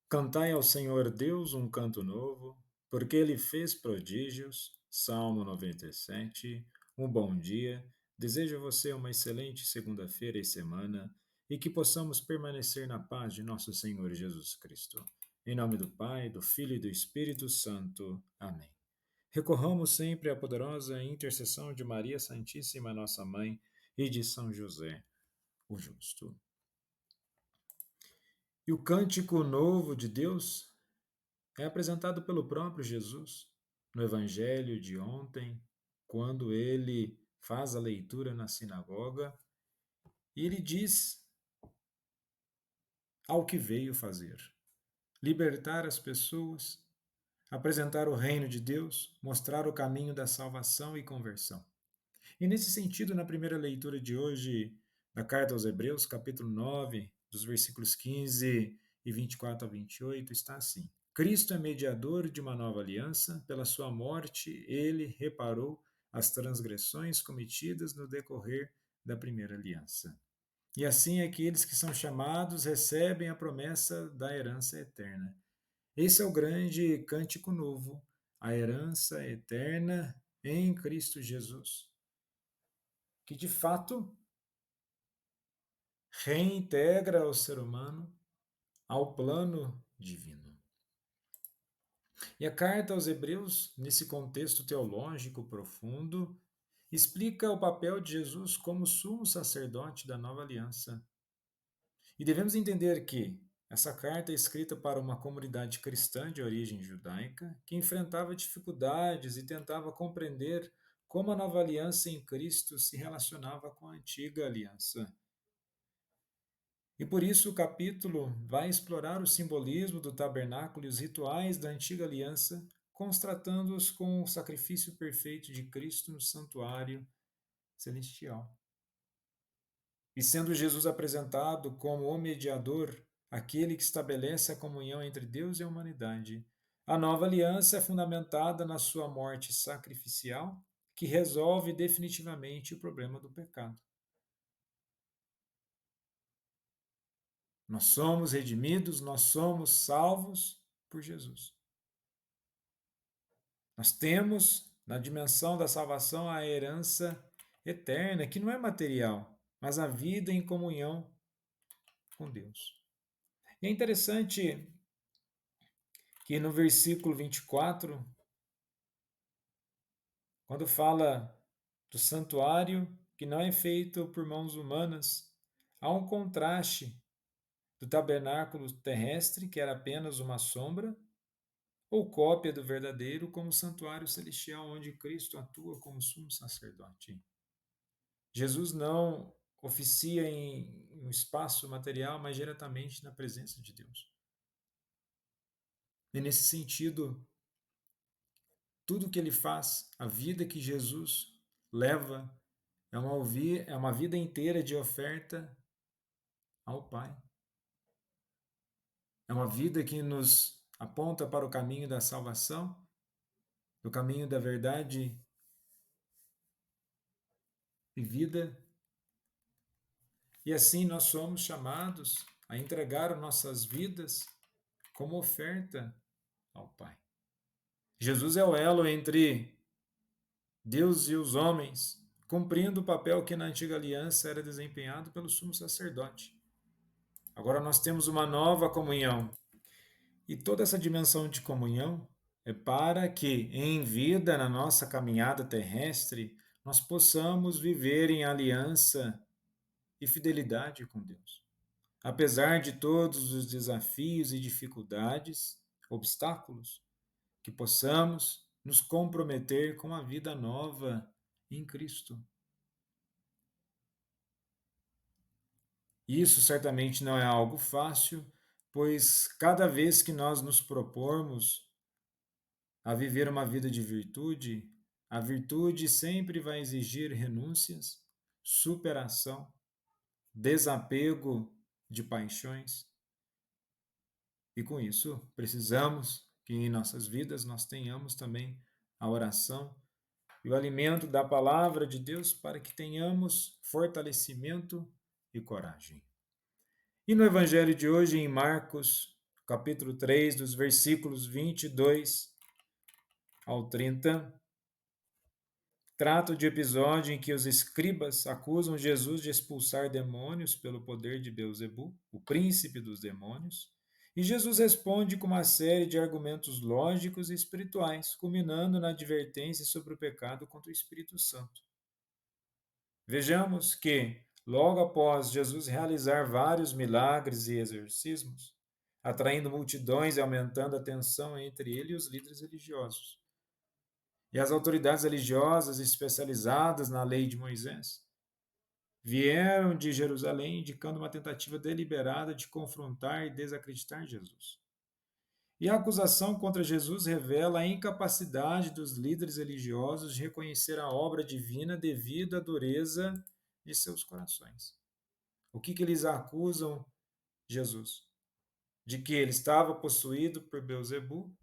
Cantai ao Senhor Deus um canto novo, porque ele fez prodígios. Salmo 97. Um bom dia. Desejo a você uma excelente segunda-feira e semana e que possamos permanecer na paz de nosso Senhor Jesus Cristo. Em nome do Pai, do Filho e do Espírito Santo. Amém. Recorramos sempre à poderosa intercessão de Maria Santíssima, nossa Mãe, e de São José, o Justo. E o cântico novo de Deus é apresentado pelo próprio Jesus no Evangelho de ontem, quando ele faz a leitura na sinagoga e ele diz ao que veio fazer: libertar as pessoas, apresentar o reino de Deus, mostrar o caminho da salvação e conversão. E nesse sentido, na primeira leitura de hoje da carta aos Hebreus, capítulo 9, dos versículos 15 e 24 a 28, está assim: Cristo é mediador de uma nova aliança, pela sua morte ele reparou as transgressões cometidas no decorrer da primeira aliança. E assim aqueles que são chamados recebem a promessa da herança eterna. Esse é o grande cântico novo, a herança eterna em Cristo Jesus, que de fato reintegra o ser humano ao plano divino. E a carta aos Hebreus, nesse contexto teológico profundo, explica o papel de Jesus como sumo sacerdote da nova aliança. E devemos entender que essa carta é escrita para uma comunidade cristã de origem judaica que enfrentava dificuldades e tentava compreender como a nova aliança em Cristo se relacionava com a antiga aliança. E por isso o capítulo vai explorar o simbolismo do tabernáculo e os rituais da antiga aliança, constatando-os com o sacrifício perfeito de Cristo no santuário celestial. E sendo Jesus apresentado como o mediador, aquele que estabelece a comunhão entre Deus e a humanidade, a nova aliança é fundamentada na sua morte sacrificial, que resolve definitivamente o problema do pecado. Nós somos redimidos, nós somos salvos por Jesus. Nós temos na dimensão da salvação a herança eterna, que não é material, mas a vida em comunhão com Deus. E é interessante que no versículo 24, quando fala do santuário que não é feito por mãos humanas, há um contraste do tabernáculo terrestre, que era apenas uma sombra, ou cópia do verdadeiro, como santuário celestial, onde Cristo atua como sumo sacerdote. Jesus não oficia em um espaço material, mas diretamente na presença de Deus. E nesse sentido, tudo que ele faz, a vida que Jesus leva, é uma vida inteira de oferta ao Pai. É uma vida que nos aponta para o caminho da salvação, do caminho da verdade e vida. E assim nós somos chamados a entregar nossas vidas como oferta ao Pai. Jesus é o elo entre Deus e os homens, cumprindo o papel que na antiga aliança era desempenhado pelo sumo sacerdote. Agora nós temos uma nova comunhão. E toda essa dimensão de comunhão é para que, em vida, na nossa caminhada terrestre, nós possamos viver em aliança e fidelidade com Deus. Apesar de todos os desafios e dificuldades, obstáculos, que possamos nos comprometer com a vida nova em Cristo. Isso certamente não é algo fácil, pois cada vez que nós nos propormos a viver uma vida de virtude, a virtude sempre vai exigir renúncias, superação, desapego de paixões. E com isso, precisamos que em nossas vidas nós tenhamos também a oração e o alimento da palavra de Deus para que tenhamos fortalecimento e coragem. E no evangelho de hoje, em Marcos, capítulo 3, dos versículos 22 ao 30, trata de episódio em que os escribas acusam Jesus de expulsar demônios pelo poder de Beelzebu, o príncipe dos demônios, e Jesus responde com uma série de argumentos lógicos e espirituais, culminando na advertência sobre o pecado contra o Espírito Santo. Vejamos que, logo após Jesus realizar vários milagres e exorcismos, atraindo multidões e aumentando a tensão entre ele e os líderes religiosos, e as autoridades religiosas especializadas na lei de Moisés vieram de Jerusalém indicando uma tentativa deliberada de confrontar e desacreditar Jesus. E a acusação contra Jesus revela a incapacidade dos líderes religiosos de reconhecer a obra divina devido à dureza de seus corações. O que eles acusam Jesus? De que ele estava possuído por Beelzebu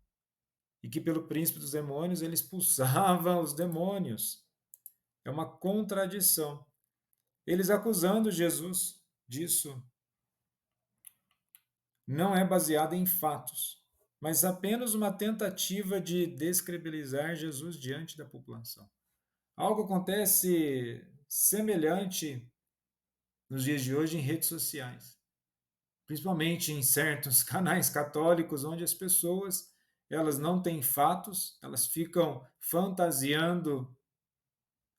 e que pelo príncipe dos demônios ele expulsava os demônios. É uma contradição. Eles acusando Jesus disso não é baseado em fatos, mas apenas uma tentativa de descredibilizar Jesus diante da população. Algo acontece semelhante nos dias de hoje em redes sociais, principalmente em certos canais católicos, onde as pessoas elas não têm fatos, elas ficam fantasiando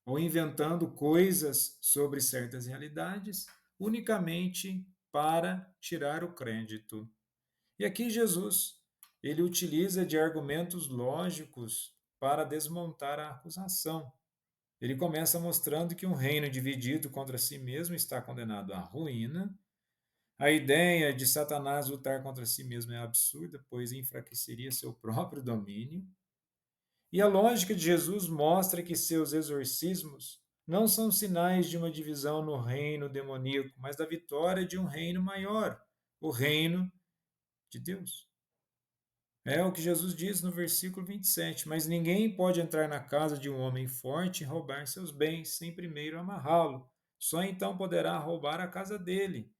ou inventando coisas sobre certas realidades unicamente para tirar o crédito. E aqui Jesus, ele utiliza de argumentos lógicos para desmontar a acusação. Ele começa mostrando que um reino dividido contra si mesmo está condenado à ruína. A ideia de Satanás lutar contra si mesmo é absurda, pois enfraqueceria seu próprio domínio. E a lógica de Jesus mostra que seus exorcismos não são sinais de uma divisão no reino demoníaco, mas da vitória de um reino maior, o reino de Deus. É o que Jesus diz no versículo 27. Mas ninguém pode entrar na casa de um homem forte e roubar seus bens, sem primeiro amarrá-lo. Só então poderá roubar a casa dele.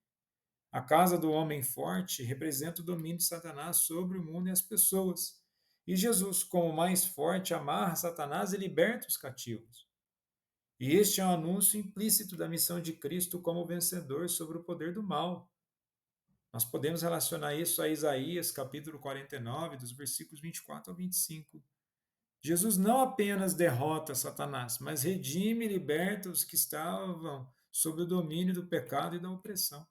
A casa do homem forte representa o domínio de Satanás sobre o mundo e as pessoas. E Jesus, como mais forte, amarra Satanás e liberta os cativos. E este é um anúncio implícito da missão de Cristo como vencedor sobre o poder do mal. Nós podemos relacionar isso a Isaías, capítulo 49, dos versículos 24 ao 25. Jesus não apenas derrota Satanás, mas redime e liberta os que estavam sob o domínio do pecado e da opressão.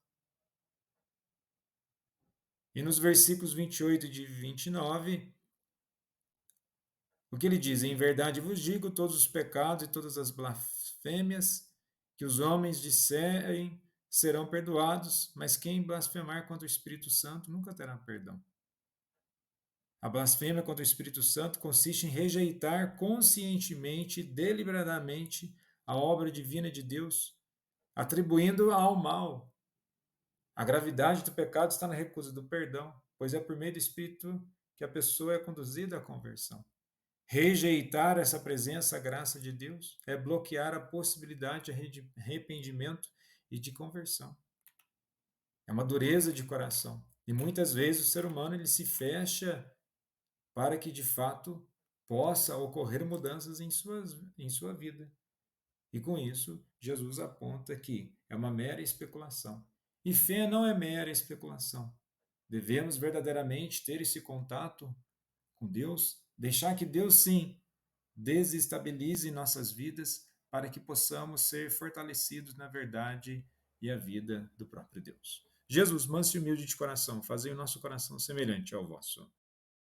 E nos versículos 28 e 29, o que ele diz? Em verdade vos digo, todos os pecados e todas as blasfêmias que os homens disserem serão perdoados, mas quem blasfemar contra o Espírito Santo nunca terá perdão. A blasfêmia contra o Espírito Santo consiste em rejeitar conscientemente e deliberadamente a obra divina de Deus, atribuindo ao mal. A gravidade do pecado está na recusa do perdão, pois é por meio do Espírito que a pessoa é conduzida à conversão. Rejeitar essa presença, a graça de Deus, é bloquear a possibilidade de arrependimento e de conversão. É uma dureza de coração. E muitas vezes o ser humano ele se fecha para que de fato possa ocorrer mudanças em sua vida. E com isso, Jesus aponta que é uma mera especulação. E fé não é mera especulação. Devemos verdadeiramente ter esse contato com Deus, deixar que Deus sim desestabilize nossas vidas para que possamos ser fortalecidos na verdade e a vida do próprio Deus. Jesus, manso e humilde de coração, fazei o nosso coração semelhante ao vosso.